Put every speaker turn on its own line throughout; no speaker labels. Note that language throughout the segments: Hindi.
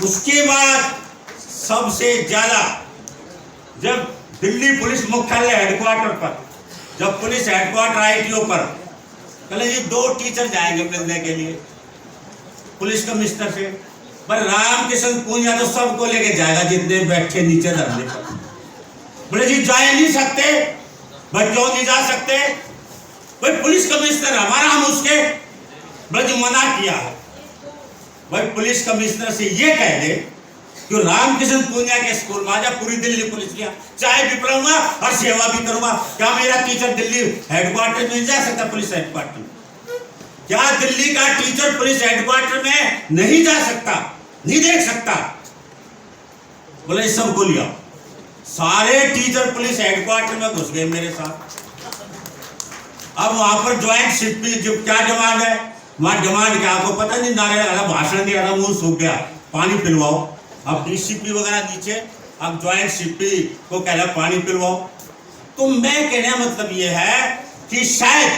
उसके बाद सबसे ज्यादा जब दिल्ली पुलिस मुख्यालय हेडक्वार्टर पर, जब पुलिस हेडक्वार्टर ITO पर कहले जी 2 टीचर जाएंगे मिलने के लिए पुलिस कमिश्नर से, पर रामकिशन पूंजा तो सबको लेके जाएगा जितने बैठे नीचे धरने पर। बोले जी जा नहीं सकते। भाई क्यों नहीं जा सकते? भाई पुलिस कमिश्नर हमारा, हम उसके। बोले जी मना किया है। भाई पुलिस कमिश्नर से ये कह दे कि रामकिशन पूंजा के स्कूल में आजा, पूरी दिल्ली पुलिस किया, चाय भी पिलाऊंगा और सेवा भी करूंगा। क्या मेरा टीचर दिल्ली हेडक्वार्टर में जा सकता? पुलिस हेडक्वार्टर में क्या दिल्ली का टीचर पुलिस हेडक्वार्टर में नहीं जा सकता, नहीं देख सकता? बोले सब को लिया, सारे टीचर पुलिस हेडक्वार्टर में घुस गए मेरे साथ। अब वहां पर ज्वाइंट शिफ्ट जो क्या डिमांड है, वहां डिमांड क्या आपको पता नहीं, नारे लगा भाषण दिया था, मुंह सूख गया, पानी पिलवाओ। अब DCP वगैरह नीचे, अब ज्वाइंट CP को कह रहा पानी पिलवाओ। तो मैं कहने का मतलब ये है कि शायद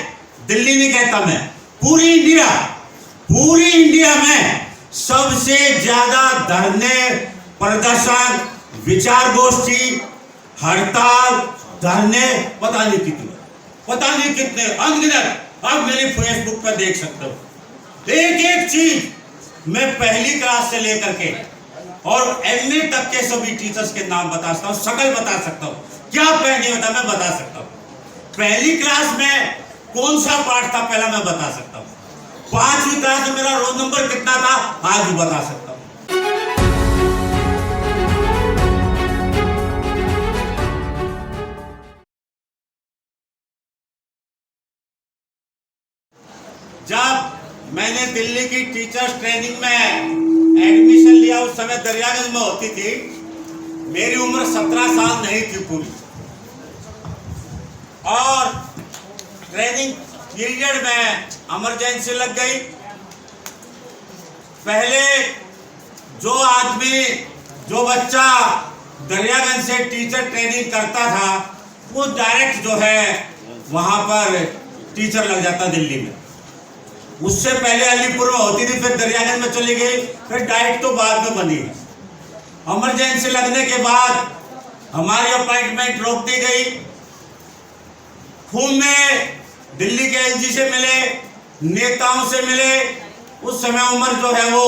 दिल्ली नहीं कहता मैं, पूरी इंडिया में सबसे ज्यादा धरने, प्रदर्शन, विचार गोष्ठी, हड़ताल, धरने पता नहीं कितने अनगिनत। अब मेरी फेसबुक पर देख सकते हो, एक चीज मैं पहली क्लास से लेकर के और MA तक के सभी टीचर्स के नाम बता सकता हूँ, शकल बता सकता हूँ, क्या पहले होता मैं बता सकता हूँ। पहली क्लास में कौन सा पाठ था पहला मैं बता सकता हूँ। 5वीं क्लास में मेरा रोल नंबर कितना था आज भी बता सकता हूँ। जब मैंने दिल्ली की टीचर्स ट्रेनिंग में एडमिशन लिया, उस समय दरियागंज में होती थी, मेरी उम्र 17 साल नहीं थी पूरी, और ट्रेनिंग पीरियड में इमरजेंसी लग गई। पहले जो बच्चा दरियागंज से टीचर ट्रेनिंग करता था वो डायरेक्ट जो है वहां पर टीचर लग जाता दिल्ली में। उससे पहले अलीपुर में होती थी, फिर दरियागंज में चली गई, फिर डायरेक्ट तो बाद में बनी है। इमरजेंसी लगने के बाद हमारी अपॉइंटमेंट रोक दी गई। खूब में दिल्ली के LG से मिले, नेताओं से मिले। उस समय उम्र जो है वो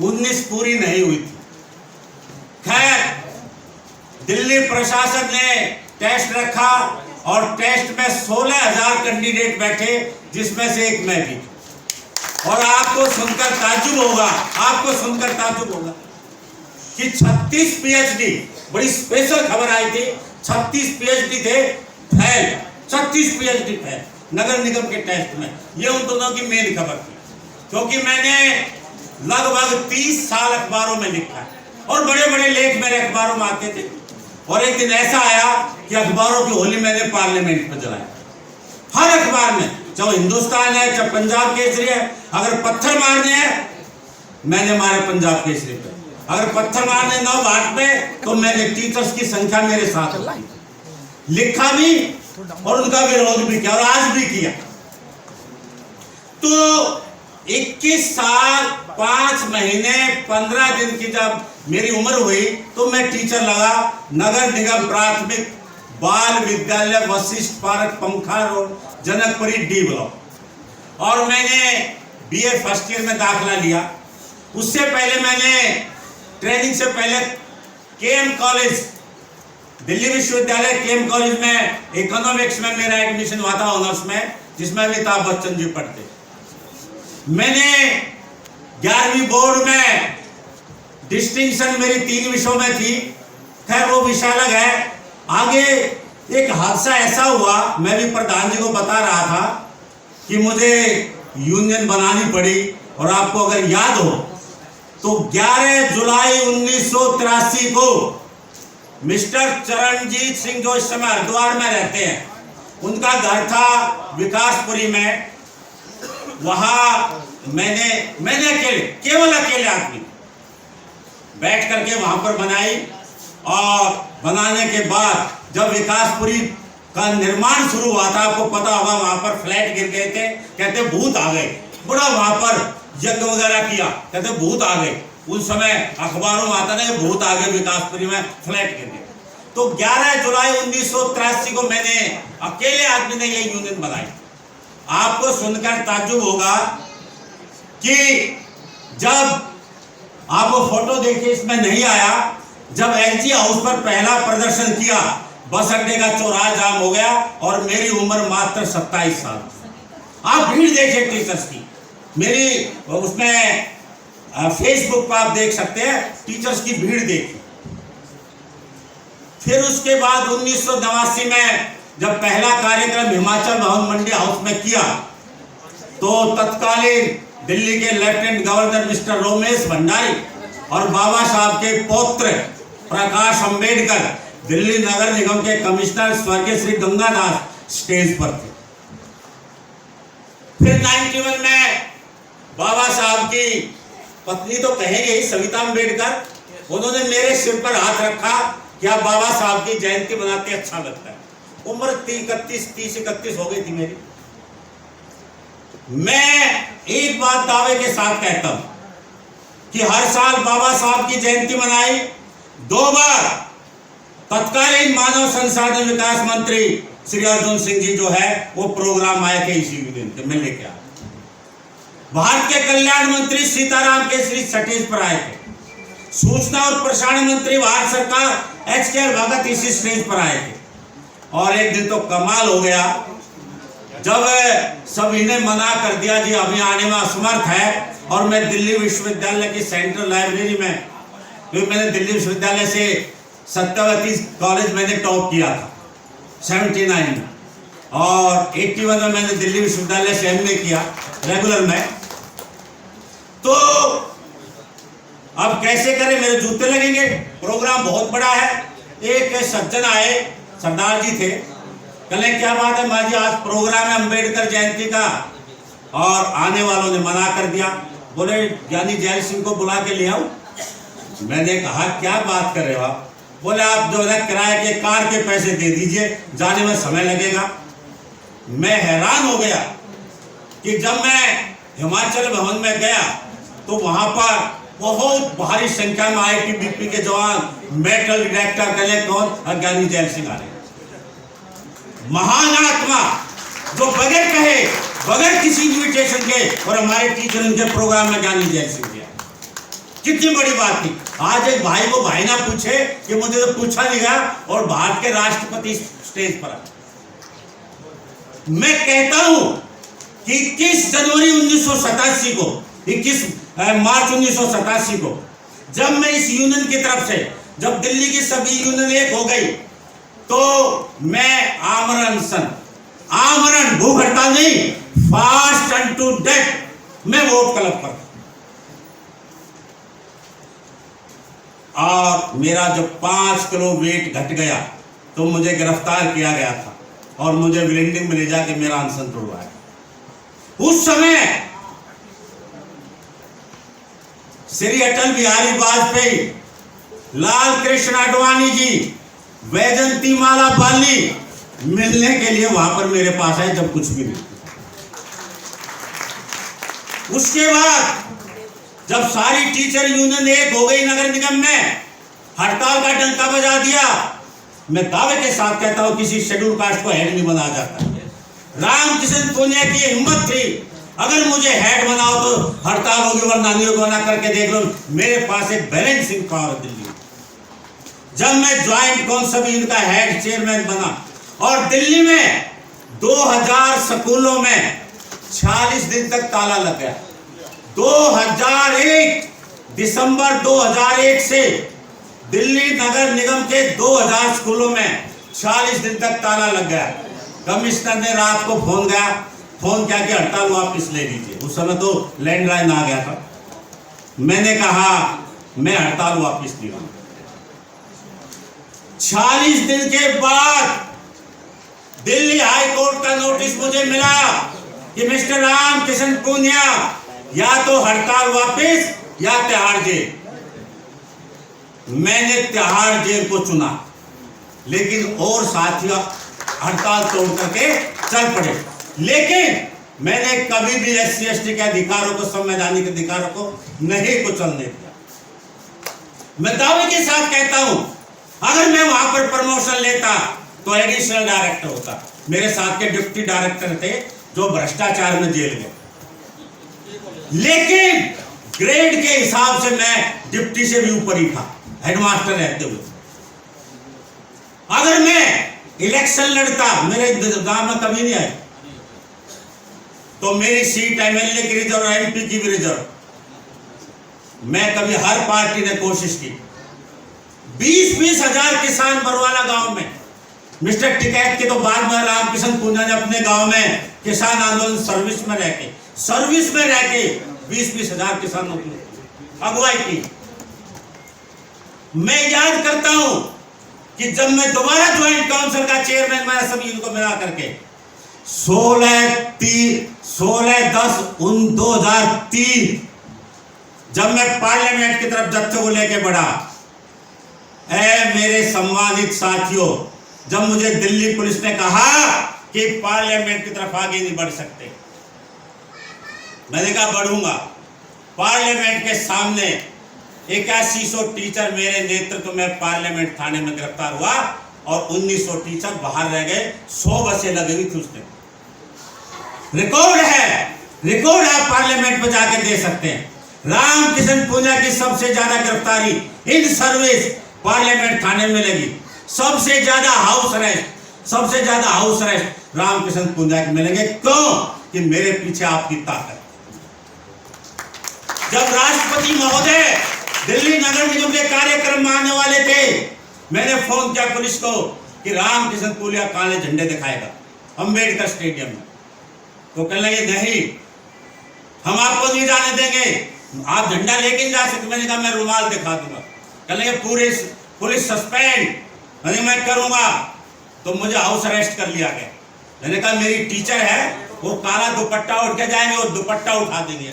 19 पूरी नहीं हुई थी। खैर दिल्ली प्रशासन ने टेस्ट रखा और टेस्ट में 16,000 कैंडिडेट बैठे, जिसमें से एक मैं भी। और आपको सुनकर ताज्जुब होगा कि 36 PhD, बड़ी स्पेशल खबर आई थी, 36 PhD थे फेल, 36 PhD फेल नगर निगम के टेस्ट में। ये उन दोनों की मेन खबर थी, क्योंकि मैंने लगभग 30 साल अखबारों में लिखा है और बड़े बड़े लेख मेरे अखबारों में आते थे। और एक दिन ऐसा आया कि अखबारों की होली मैंने पार्लियामेंट में जलाई। हर अखबार में, चाहे हिंदुस्तान है, चाहे पंजाब केसरी है, अगर पत्थर मारने हैं मैंने मारे पंजाब केसरी पे, अगर पत्थर मारने नौ घाट पे तो मैंने टीचर्स की संख्या मेरे साथ लिखा भी और उनका विरोध भी किया और आज भी किया। तो 21 साल 5 महीने 15 दिन की जब मेरी उम्र हुई तो मैं टीचर लगा नगर निगम प्राथमिक बाल विद्यालय वशिष्ठ पार्क पंखा रोड जनकपुरी D ब्लॉक। और मैंने BA फर्स्ट ईयर में दाखिला लिया। उससे पहले मैंने ट्रेनिंग से पहले KM कॉलेज, दिल्ली विश्वविद्यालय KM कॉलेज में इकोनॉमिक्स में मेरा एडमिशन हुआ था ऑनर्स में, जिसमें अमिताभ बच्चन जी पढ़ते। मैंने 11वीं बोर्ड में डिस्टिंक्शन मेरी 3 विषयों में थी। खैर वो विषय अलग है। आगे एक हादसा ऐसा हुआ, मैं भी प्रधान जी को बता रहा था कि मुझे यूनियन बनानी पड़ी। और आपको अगर याद हो तो 11 जुलाई 1983 को मिस्टर चरणजीत सिंह जो इस समय हरिद्वार में रहते हैं, उनका घर था विकासपुरी में। वहां मैंने केवल अकेले आदमी बैठ करके वहां पर बनाई। और बनाने के बाद जब विकासपुरी का निर्माण शुरू हुआ था, आपको पता होगा वहां पर फ्लैट गिर गए थे, कहते भूत आ गए। बड़ा वहां पर यज्ञ वगैरह किया, कहते भूत आ गए। उस समय अखबारों में आता था बहुत आगे विकासपुरी में फ्लैट गिर गया। तो 11 जुलाई 1983 को मैंने अकेले आदमी ने ये यूनियन बनाई। आपको सुनकर ताज्जुब होगा कि जब आप वो फोटो देखिए, इसमें नहीं आया, जब एलजी हाउस पर पहला प्रदर्शन किया, बस अड्डे का चौराहा जाम हो गया और मेरी उम्र मात्र 27 साल। आप भीड़ देखिए टीचर्स की, मेरी उसमें फेसबुक पर आप देख सकते हैं टीचर्स की भीड़ देखी। फिर उसके बाद 1989 में जब पहला कार्यक्रम हिमाचल भवन मंडी हाउस में किया, तो तत्कालीन दिल्ली के lieutenant governor mister Romesh Bhandari और बाबा साहब के पौत्र प्रकाश अंबेडकर, दिल्ली नगर निगम के कमिश्नर स्वर्गीय श्री गंगादास स्टेज पर थे। फिर 91 में बाबा साहब की पत्नी तो कहेंगे सविता अंबेडकर, उन्होंने मेरे सिर पर हाथ रखा कि आप बाबा साहब की जयंती मनाते अच्छा लगता है। उम्र 30-31 हो गई थी मेरी। मैं एक बात दावे के साथ कहता हूं कि हर साल बाबा साहब की जयंती मनाई। 2 बार तत्कालीन मानव संसाधन विकास मंत्री श्री अर्जुन सिंह जी जो है वो प्रोग्राम आए थे इसी यूनियन के, मैं लेके आया। भारत के कल्याण मंत्री सीताराम केसरी स्टेज पर आए थे। सूचना और प्रसारण मंत्री भारत सरकार एच.के. भगत इसी स्टेज पर आए थे। और एक दिन तो कमाल हो गया, जब सब इन्हें मना कर दिया जी अभी आने में असमर्थ है, और मैं दिल्ली विश्वविद्यालय की सेंट्रल लाइब्रेरी में, क्योंकि मैंने दिल्ली विश्वविद्यालय से सत्यवती कॉलेज मैंने टॉप किया था 79 में, और 81 में मैंने दिल्ली विश्वविद्यालय से एमए किया रेगुलर में। तो अब कैसे करें, मेरे जूते लगेंगे, प्रोग्राम बहुत बड़ा है। एक सज्जन आए, सरदार जी थे, कल क्या बात है माँ जी आज प्रोग्राम है अंबेडकर जयंती का, और आने वालों ने मना कर दिया। बोले ज्ञानी जैल सिंह को बुला के ले आओ। मैंने कहा क्या बात कर रहे हो आप? बोले आप जो है किराए के कार के पैसे दे दीजिए, जाने में समय लगेगा। मैं हैरान हो गया कि जब मैं हिमाचल भवन में गया तो वहां पर बहुत भारी संख्या में ITBP के जवान, मेटल डिटेक्टर कले कौन, ज्ञानी जैल सिंह आ रहे, महान आत्मा जो बगैर कहे, बगैर किसी इन्विटेशन के, और हमारे टीचर उनके प्रोग्राम में ज्ञानी जैल सिंह गया। कितनी बड़ी बात थी। आज एक भाई को भाई ना पूछे कि मुझे तो पूछा नहीं गया, और भारत के राष्ट्रपति स्टेज पर। मैं कहता हूं कि 21 जनवरी 1987 को, 21 मार्च 1987 को, जब मैं इस यूनियन की तरफ से, जब दिल्ली की सभी यूनियन एक हो गई, तो मैं आमरण भूख हड़ताल नहीं, फास्ट अनटू डेथ मैं वोट क्लब पर। और मेरा जब 5 किलो वेट घट गया तो मुझे गिरफ्तार किया गया था और मुझे विलिंगडन में ले जाके मेरा अनशन तोड़वाया। उस समय श्री अटल बिहारी वाजपेयी, लाल कृष्ण आडवाणी जी, वैजंती माला बाली मिलने के लिए वहां पर मेरे पास आए जब कुछ भी नहीं। उसके बाद जब सारी टीचर यूनियन एक हो गई नगर निगम में, हड़ताल का डंका बजा दिया, मैं दावे के साथ कहता हूं किसी शेड्यूल कास्ट को हेड नहीं बनाया जाता। रामकिशन पुनिया की हिम्मत थी, अगर मुझे हेड बनाओ तो हड़ताल होगी, वरना नहीं होगी, बना करके देख लो। मेरे पास एक बैलेंसिंग पावर दिल्ली। जब मैं ज्वाइंट काउंसिल का हेड चेयरमैन बना, और दिल्ली में 2000 स्कूलों में 46 दिन तक ताला लग गया। 2001 दिसंबर 2001 से दिल्ली नगर निगम के 2000 स्कूलों में 40 दिन तक ताला लग गया। कमिश्नर ने रात को फोन किया कि हड़ताल वापस ले लीजिए। उस समय तो लैंडलाइन आ गया था। मैंने कहा मैं हड़ताल वापस नहीं लूंगा। 40 दिन के बाद दिल्ली हाई कोर्ट का नोटिस मुझे मिला कि मिस्टर रामकिशन पुनिया या तो हड़ताल वापस या तिहाड़ जेल। मैंने तिहाड़ जेल को चुना, लेकिन और साथियों हड़ताल तोड़ करके चल पड़े। लेकिन मैंने कभी भी SC ST के अधिकारों को, संवैधानिक अधिकारों को नहीं कुचलने दिया। मैं दावे के साथ कहता हूं, अगर मैं वहां पर प्रमोशन लेता तो एडिशनल डायरेक्टर होता। मेरे साथ के डिप्टी डायरेक्टर थे जो भ्रष्टाचार में जेल गए, लेकिन ग्रेड के हिसाब से मैं डिप्टी से भी ऊपर ही था हेडमास्टर रहते हुए। अगर मैं इलेक्शन लड़ता, मेरे गांव में कभी नहीं आए, तो मेरी सीट एमएलए की रिजर्व, एमपी की भी रिजर्व, मैं कभी, हर पार्टी ने कोशिश की। 20-20 हजार किसान बरवाला गांव में, मिस्टर टिकैत के तो बाद में रामकिशन पूंजा ने अपने गांव में किसान आंदोलन सर्विस में रह के 20-20 हजार किसानों की अगुवाई की। मैं याद करता हूं कि जब मैं दोबारा ज्वाइंट काउंसिल का चेयरमैन बना, सभी इनको मिला करके 16/10/2003 जब मैं पार्लियामेंट की तरफ जत्थे को लेके बढ़ा, मेरे सम्मानित साथियों, जब मुझे दिल्ली पुलिस ने कहा कि पार्लियामेंट की तरफ आगे नहीं बढ़ सकते, मैंने कहा बढ़ूंगा। पार्लियामेंट के सामने 8100 टीचर मेरे नेतृत्व में पार्लियामेंट थाने में गिरफ्तार हुआ और 1900 टीचर बाहर रह गए। 100 बसें लगी हुई थी उसने। रिकॉर्ड है, आप पार्लियामेंट में जाके दे सकते हैं। रामकिशन पूंजा की सबसे ज्यादा गिरफ्तारी इन सर्विस पार्लियामेंट थाने में लगी। सबसे ज्यादा हाउस अरेस्ट रामकिशन पूंजा के मिलेंगे। क्यों? कि मेरे पीछे आपकी ताकत। जब राष्ट्रपति महोदय दिल्ली नगर निगम के कार्यक्रम में आने वाले थे, मैंने फोन किया पुलिस को कि रामकिशन पूंजा काले झंडे दिखाएगा अंबेडकर स्टेडियम में। तो कहने लगे नहीं, हम आपको नहीं जाने देंगे, आप झंडा लेके जा सकते। मैंने कहा मैं रुमाल दिखा दूंगा। कहने लगे पूरे पुलिस सस्पेंड। मैं करूंगा। तो मुझे हाउस अरेस्ट कर लिया गया। मैंने कहा मेरी टीचर है, वो काला दुपट्टा उठ के जाएंगे, वो दुपट्टा उठा देंगे।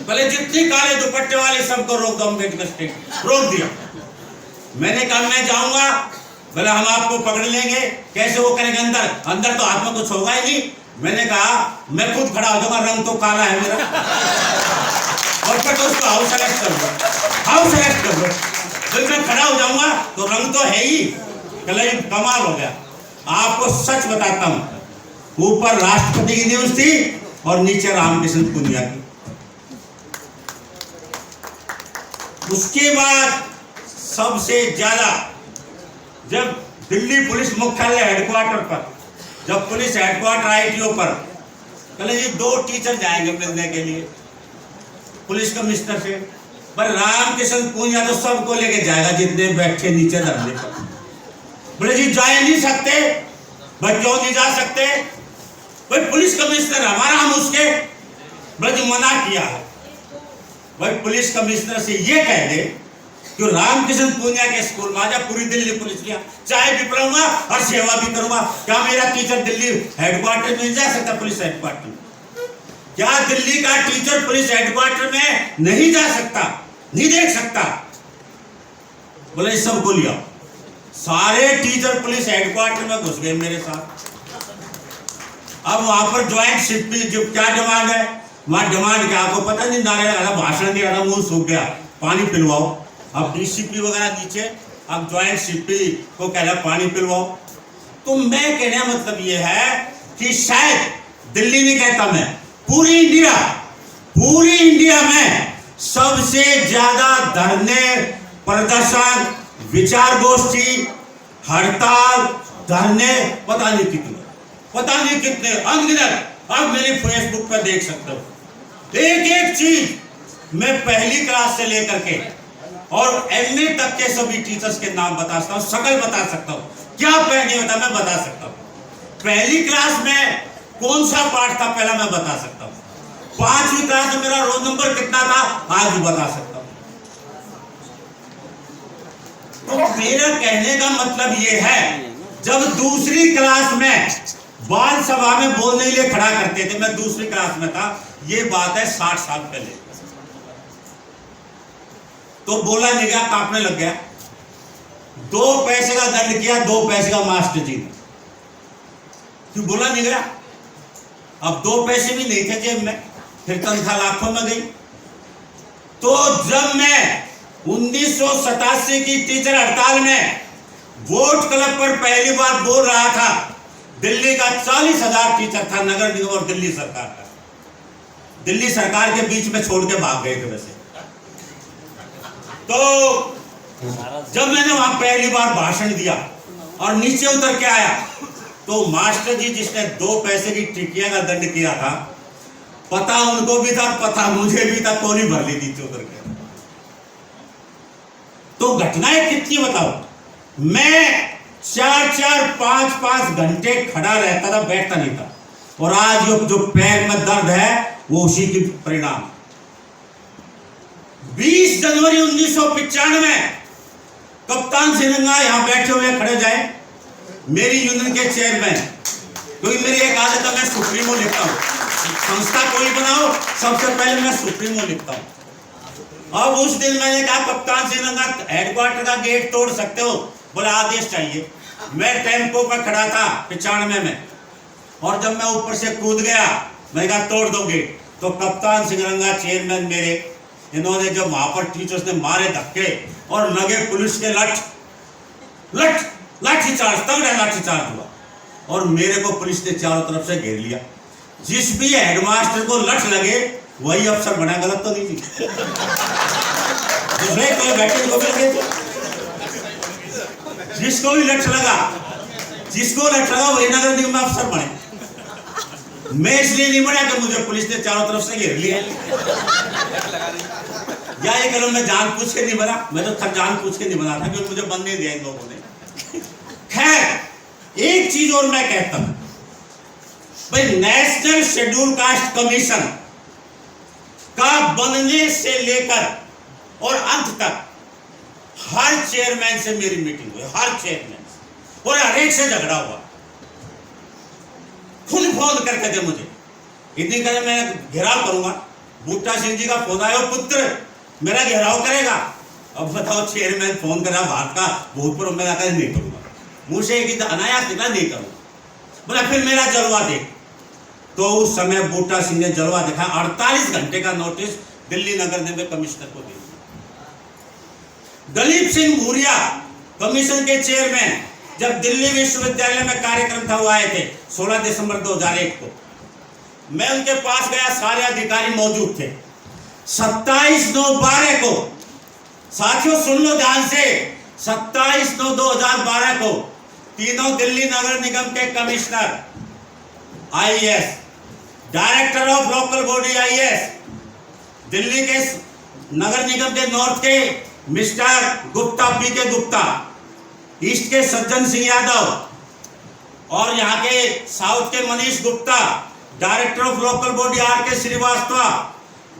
पहले जितनी काले दुपट्टे वाले सबको रोक दो, अम्बेडकर स्टेट रोक दिया। मैंने कहा मैं जाऊंगा, बोला हम आपको पकड़ लेंगे। कैसे? वो करेंगे अंदर तो हाथ में कुछ होगा ही नहीं। मैंने कहा मैं खुद खड़ा हो जाऊंगा, रंग तो काला है मेरा, और फिर तो उसको हाउस अरेस्ट कर दो। जब मैं खड़ा हो जाऊंगा तो रंग तो है ही। कमाल हो गया। आपको सच बताता हूं, ऊपर राष्ट्रपति की न्यूज थी और नीचे रामकिशन पूंजा की। उसके बाद सबसे ज्यादा जब दिल्ली पुलिस मुख्यालय हेडक्वार्टर पर, जब पुलिस हेडक्वार्टर आईटीओ पर, कहले जी 2 टीचर जाएंगे मिलने के लिए पुलिस कमिश्नर से। पर रामकिशन पूंजा तो सबको लेके जाएगा जितने बैठे नीचे धरने पर। बोले जी जा नहीं सकते। भाई क्यों नहीं जा सकते? भाई पुलिस कमिश्नर हमारा, हम उसके। बोले जी मना किया है। भाई पुलिस कमिश्नर से ये कह दे कि रामकिशन पूंजा के स्कूल में आजा, पूरी दिल्ली पुलिस किया, चाय भी पिलाऊंगा और सेवा भी करूंगा। क्या मेरा टीचर दिल्ली हेडक्वार्टर में नहीं जा सकता? पुलिस हेडक्वार्टर में क्या दिल्ली का टीचर पुलिस हेडक्वार्टर में नहीं जा सकता, नहीं देख सकता? बोले सबको लिया। सारे टीचर पुलिस हेडक्वार्टर में घुस गए मेरे साथ। अब वहां पर ज्वाइंट शिफ्ट जो क्या डिमांड है, वहां डिमांड क्या आपको पता नहीं, नारे लगा, भाषण दिया था, मुंह सूख गया, पानी पिलवाओ। अब डीसीपी वगैरह नीचे, अब ज्वाइंट शिफ्टी को कह रहा पानी पिलवाओ। तो मैं कहने का मतलब ये है कि शायद दिल्ली नहीं कहता मैं, पूरी इंडिया में सबसे ज्यादा धरने, प्रदर्शन, विचार गोष्ठी, हड़ताल, धरने पता नहीं कितने अनगिनत। अब मेरी फेसबुक पर देख सकते हो, एक चीज मैं पहली क्लास से लेकर के और एमए तक के सभी टीचर्स के नाम बता सकता हूँ, शकल बता सकता हूँ। क्या पहले बता, मैं बता सकता हूँ। पहली क्लास में कौन सा पाठ था पहला मैं बता सकता हूँ। 5वीं क्लास में मेरा रोल नंबर कितना था आज भी बता सकता हूँ। तो मेरा कहने का मतलब ये है, जब दूसरी क्लास में बाल सभा में बोलने के लिए खड़ा करते थे, मैं दूसरी क्लास में था, ये बात है 60 साल पहले, तो बोला नहीं गया, कांपने लग गया। 2 पैसे का दंड किया, 2 पैसे का मास्टर जी ने, क्यों बोला नहीं गया। अब 2 पैसे भी नहीं थे जेब में, फिर तनख्वाह लाखों में गई। तो जब मैं 1987 की टीचर हड़ताल में वोट क्लब पर पहली बार बोल रहा था। दिल्ली का 40,000 टीचर था, नगर निगम और दिल्ली सरकार का। दिल्ली सरकार के बीच में छोड़ के भाग गए थे वैसे। तो जब मैंने वहां पहली बार भाषण दिया और नीचे उतर के आया, तो मास्टर जी जिसने 2 पैसे की टिकिया का दंड किया था, पता उनको भी था, पता मुझे भी था, कोनी भर ली नीचे उतर के। तो घटनाएं कितनी बताओ। मैं 4-4, 5-5 घंटे खड़ा रहता था, बैठता नहीं था। और आज जो पैर में दर्द है वो उसी की परिणाम। 20 जनवरी 1995 कप्तान सिंह यहां बैठे हुए खड़े जाए, मेरी यूनियन के चेयरमैन, क्योंकि मेरी एक आदत है, मैं सुप्रीमो लिखता हूं। संस्था कोई बनाओ, सबसे पहले मैं सुप्रीमो लिखता हूं। अब उस दिन मैंने कहा, कप्तान सिंह हेडक्वार्टर का गेट तोड़ सकते हो? बोला आदेश चाहिए। मैं टेम्पो पर खड़ा था 95 में, और जब मैं ऊपर से कूद गया, मैंने कहा तोड़ दो गेट। तो कप्तान सिंह रंगा चेयरमैन मेरे, इन्होंने जब वहां पर टीचर्स ने मारे धक्के और लगे पुलिस के लाठी चार्ज, तब लाठी चार्ज हुआ और मेरे को पुलिस ने चारों तरफ से घेर लिया। जिस भी हेडमास्टर को लठ लगे वही अफसर बना, गलत तो नहीं थी? दूसरे कोई बैठे को भी लगे, जिसको भी लठ लगा वही नगर निगम में अफसर बने। मैं इसलिए नहीं बना कि मुझे पुलिस ने चारों तरफ से घेर लिया, या ये करो मैं जानबूझ के नहीं बना। मैं तो जानबूझ के नहीं बना था, क्योंकि मुझे बनने दिया इन लोगों ने। खैर, एक चीज और मैं कहता हूं भाई, नेशनल शेड्यूल कास्ट कमीशन का बनने से लेकर और अंत तक हर चेयरमैन से मेरी मीटिंग हुई, हर चेयरमैन से, और हर एक से झगड़ा हुआ। खुद फोन करके थे मुझे, इतनी कहे मैं घेराव करूंगा। बूटा सिंह जी का फोन आया, पुत्र मेरा घेराव करेगा। अब बताओ, चेयरमैन फोन करा भारत का भूतपूर्व, मैं नहीं करूंगा। मुंह से एक अनायास निकला, नहीं करूंगा। बोला फिर मेरा जलवा दे। तो उस समय बूटा सिंह ने जलवा देखा, 48 घंटे का नोटिस दिल्ली नगर निगम कमिश्नर को दे दिया। दलीप सिंह भूरिया कमीशन के चेयरमैन जब दिल्ली विश्वविद्यालय में कार्यक्रम था, वो आए थे 16 दिसंबर 2001 को। मैं उनके पास गया, सारे अधिकारी मौजूद थे। 27/9/12 को, साथियों सुन लो ध्यान से, 27/9/2012 को तीनों दिल्ली नगर निगम के commissioner IAS, director of local body IAS, Delhi के नगर निगम के नॉर्थ के mister Gupta P K. Gupta, east के सज्जन सिंह यादव और यहाँ के साउथ के Manish Gupta, director of local body R K. Srivastava,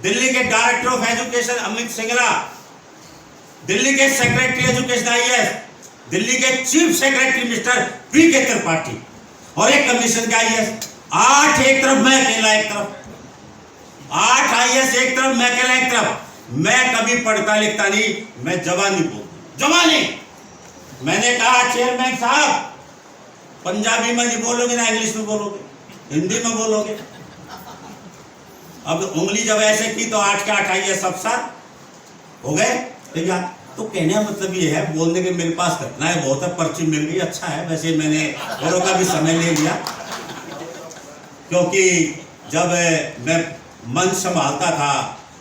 Delhi के director of education Amit Singla, Delhi के सेक्रेटरी एजुकेशन आईएएस, दिल्ली के chief secretary mister P K. Tripathi, और एक कमीशन के आईएएस। 8 एक तरफ, मैं अकेला एक तरफ। 8 आईएएस एक तरफ, मैं अकेला एक तरफ। मैं कभी पढ़ता लिखता नहीं, मैं जवानी बोलता, जवानी। मैंने कहा चेयरमैन साहब, पंजाबी में नहीं बोलोगे ना, इंग्लिश में बोलोगे, हिंदी में बोलोगे। अब उंगली जब ऐसे की तो 8 के 8 आईएएस अफसर हो गए तैयार। तो कहने का मतलब ये है, बोलने के मेरे पास घटनाएं बहुत है, पर्ची मिल गई, अच्छा है। वैसे मैंने औरों का भी समय ले लिया, क्योंकि जब मैं मंच संभालता था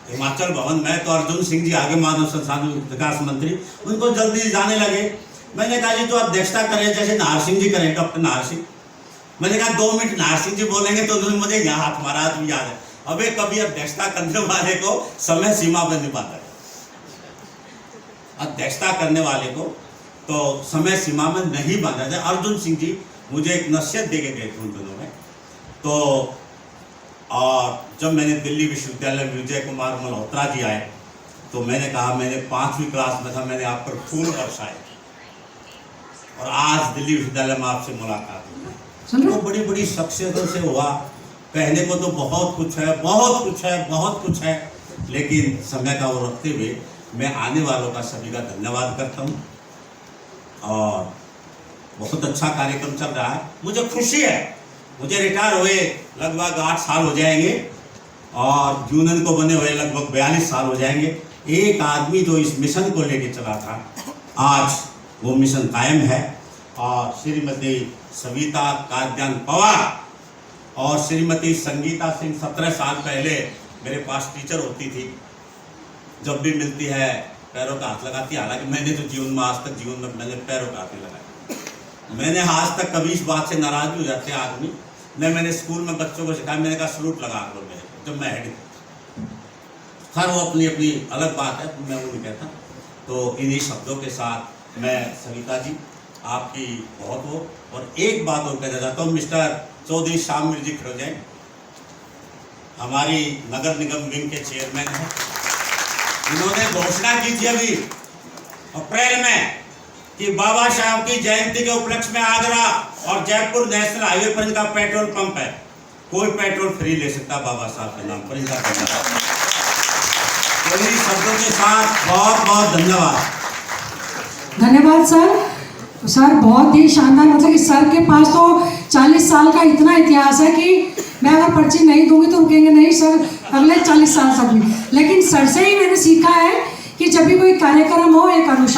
हिमाचल भवन में, तो अर्जुन सिंह जी आगे मानव संसाधन विकास मंत्री, उनको जल्दी जाने लगे। मैंने कहा जी तो अध्यक्षता करें, जैसे नाहर सिंह जी करें, डॉक्टर नाहर सिंह। मैंने कहा 2 मिनट नाहर सिंह जी बोलेंगे तो उन्होंने मुझे यहाँ हाथ मारा, तो याद है। अबे कभी अध्यक्षता करने वाले को समय सीमा पर नहीं बांधा, अध्यक्षता करने वाले को तो समय सीमा में नहीं बांधा जाए। अर्जुन सिंह जी मुझे एक नसीहत दे के गए थे उन दिनों में। तो और जब मैंने दिल्ली विश्वविद्यालय में विजय कुमार मल्होत्रा जी आए, तो मैंने कहा, मैंने 5वीं क्लास में था, मैंने आप पर फूल बरसाए, और आज दिल्ली विश्वविद्यालय में आपसे मुलाकात हुई। तो बड़ी बड़ी शख्सियतों से हुआ। कहने को तो बहुत कुछ है, बहुत कुछ है, बहुत कुछ है, लेकिन समय का वो रखते हुए मैं आने वालों का सभी का धन्यवाद करता हूँ। और बहुत अच्छा कार्यक्रम चल रहा है, मुझे खुशी है। मुझे रिटायर हुए लगभग 8 साल हो जाएंगे, और यूनियन को बने हुए लगभग 42 साल हो जाएंगे। एक आदमी जो इस मिशन को लेके चला था, आज वो मिशन कायम है। और श्रीमती सविता काद्यान पवार और श्रीमती संगीता सिंह 17 साल पहले मेरे पास टीचर होती थी। जब भी मिलती है पैरों का हाथ लगाती है। हालांकि मैंने तो जीवन में आज तक मैंने पैरों का हाथ नहीं लगाया। मैंने आज तक कभी इस बात से नाराज भी हो जाते हैं आदमी। मैंने स्कूल में बच्चों को सिखाया, मैंने कहा सलूट लगा करो मेरे, जब मैं हेड। खैर वो अपनी अपनी अलग बात है, मैं वो नहीं कहता। तो इन्हीं शब्दों के साथ मैं सविता जी आपकी बहुत हो। और एक बात और कहना चाहता हूँ, मिस्टर चौधरी शामिर जी खड़ो जाए, हमारी नगर निगम विंग के चेयरमैन हैं। इन्होंने घोषणा की थी अभी अप्रैल में कि बाबा साहब की जयंती के उपलक्ष्य में आगरा और जयपुर नेशनल हाईवे पर इनका पेट्रोल पंप है। कोई पेट्रोल फ्री ले सकता बाबा साहब के नाम पर। इनका शब्दों के साथ बहुत बहुत धन्यवाद।
धन्यवाद सर। तो सर बहुत ही शानदार, मतलब कि सर के पास तो 40 साल का इतना इतिहास है कि मैं अगर पर्ची नहीं दूंगी तो रुकेंगे नहीं सर अगले 40 साल तक भी। लेकिन सर से ही मैंने सीखा है कि जब भी कोई कार्यक्रम हो एक अनुशासन